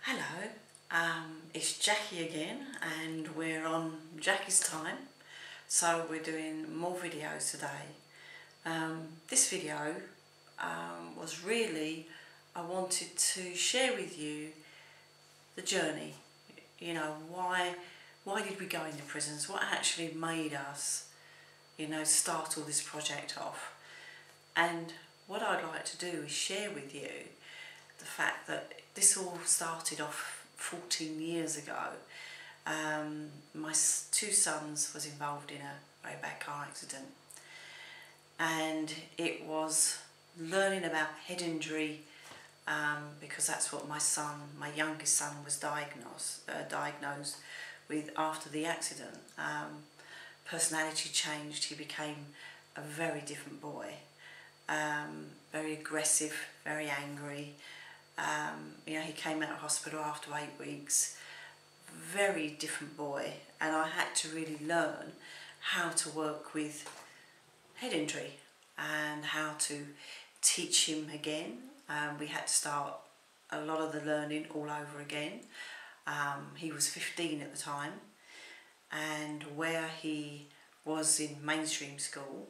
Hello, it's Jackie again, and we're on Jackie's time, so we're doing more videos today. This video was really, I wanted to share with you the journey. You know, why did we go into prisons? What actually made us, start all this project off? And what I'd like to do is share with you the fact that this all started off 14 years ago. My two sons was involved in a very bad car accident, and it was learning about head injury, because that's what my youngest son was diagnosed with after the accident. Personality changed. He became a very different boy, very aggressive, very angry. He came out of hospital after 8 weeks, very different boy, and I had to really learn how to work with head injury and how to teach him again. We had to start a lot of the learning all over again. He was 15 at the time, and where he was in mainstream school,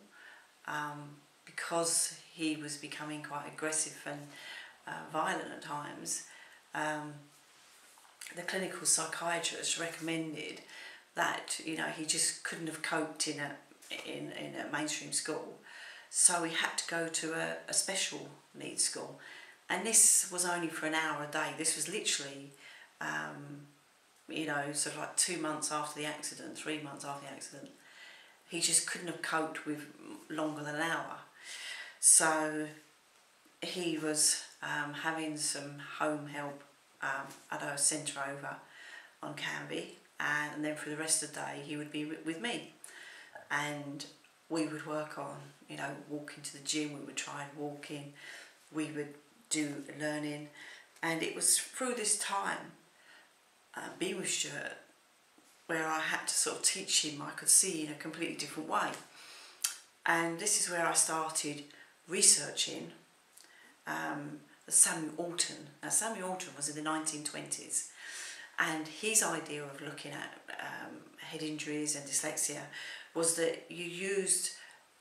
because he was becoming quite aggressive and violent at times, the clinical psychiatrist recommended that he just couldn't have coped in a mainstream school, so he had to go to a special needs school, and this was only for an hour a day. This was literally sort of like 2 months after the accident, 3 months after the accident. He just couldn't have coped with longer than an hour, so he was having some home help at a centre over on Canby, and then for the rest of the day he would be with me, and we would work on walking to the gym. We would try walking, we would do learning, and it was through this time being with Stuart where I had to sort of teach him. I could see in a completely different way, and this is where I started researching Samuel Alton. Now, Samuel Alton was in the 1920s, and his idea of looking at head injuries and dyslexia was that you used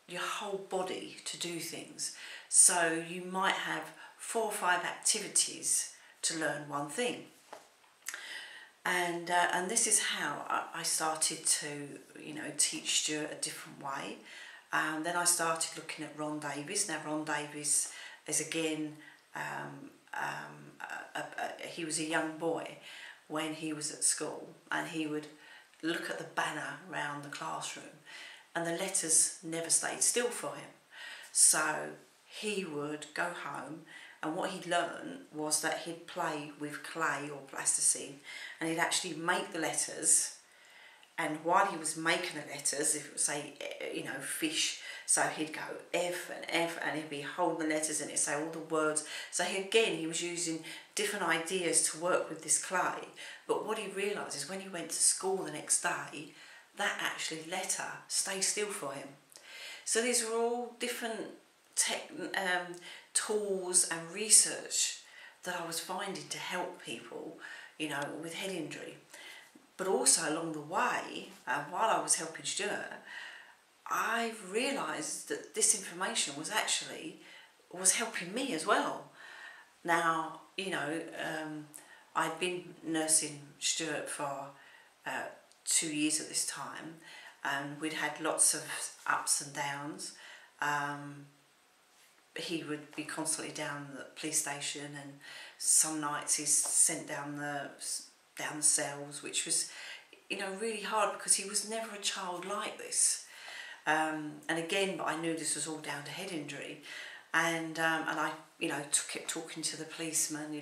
your whole body to do things. So you might have 4 or 5 activities to learn one thing. And this is how I started to teach Stuart a different way. Then I started looking at Ron Davies. Now, Ron Davies is again, he was a young boy when he was at school, and he would look at the banner around the classroom and the letters never stayed still for him. So he would go home, and what he'd learn was that he'd play with clay or plasticine, and he'd actually make the letters. And while he was making the letters, if it was, say, fish, so he'd go F and F, and he'd be holding the letters, and it'd say all the words. So he was using different ideas to work with this clay. But what he realised is when he went to school the next day, that actually letter stayed still for him. So these were all different tools and research that I was finding to help people, with head injury. But also along the way, while I was helping Stuart, I realised that this information was helping me as well. Now, I'd been nursing Stuart for 2 years at this time, and we'd had lots of ups and downs. He would be constantly down at the police station, and some nights he's sent down the cells, which was really hard because he was never a child like this. And again, but I knew this was all down to head injury, and I kept talking to the policeman.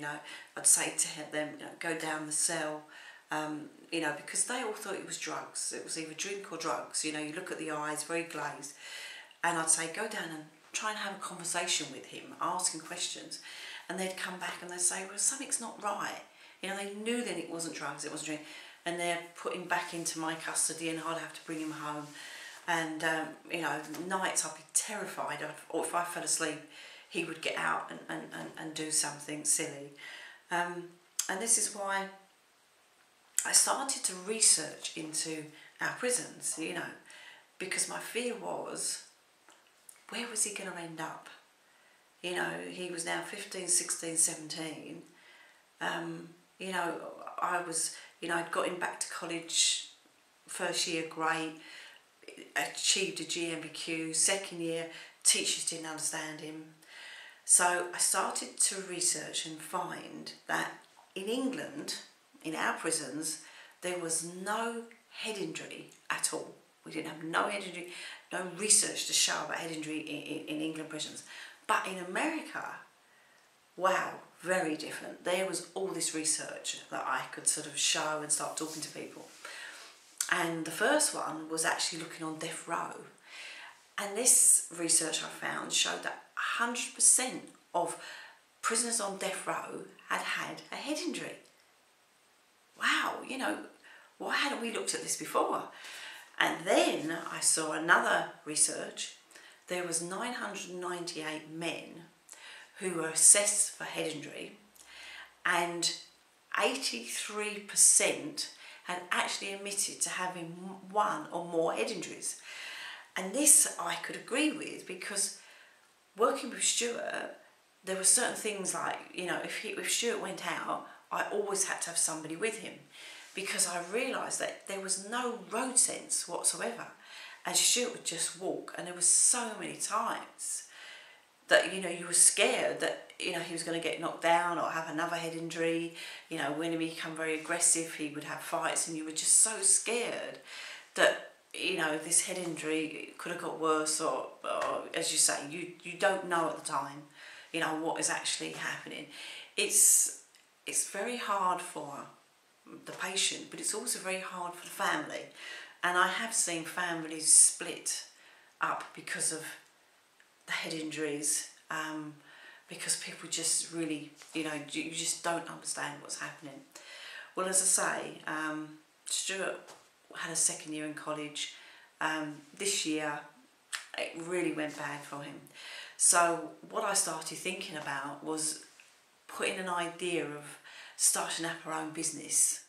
I'd say to them, go down the cell, because they all thought it was drugs. It was either drink or drugs. You look at the eyes, very glazed, and I'd say go down and try and have a conversation with him, asking questions, and they'd come back and they'd say, well, something's not right. They knew then it wasn't drugs, it wasn't drink, and they'd put him back into my custody, and I'd have to bring him home. And nights I'd be terrified, or if I fell asleep, he would get out and do something silly. And this is why I started to research into our prisons, you know, because my fear was, where was he going to end up? You know, he was now 15, 16, 17. You know, I'd got him back to college, first year, great, achieved a GMBQ, second year, teachers didn't understand him. So I started to research and find that in England, in our prisons, there was no head injury at all. We didn't have no head injury, no research to show about head injury in England prisons. But in America, wow, very different. There was all this research that I could sort of show and start talking to people. And the first one was actually looking on death row. And this research I found showed that 100% of prisoners on death row had had a head injury. Wow, you know, why hadn't we looked at this before? And then I saw another research. There was 998 men who were assessed for head injury, and 83% had actually admitted to having one or more head injuries. And this I could agree with, because working with Stuart, there were certain things like, you know, if Stuart went out, I always had to have somebody with him, because I realised that there was no road sense whatsoever. And Stuart would just walk, and there were so many times that, you know, you were scared that, you know, he was going to get knocked down or have another head injury. You know, when he became very aggressive, he would have fights, and you were just so scared that, you know, this head injury could have got worse, or as you say, you don't know at the time, you know, what is actually happening. It's very hard for the patient, but it's also very hard for the family. And I have seen families split up because of the head injuries, because people just really, you know, you just don't understand what's happening. Well, as I say, Stuart had a second year in college. This year, it really went bad for him. So what I started thinking about was putting an idea of starting up our own business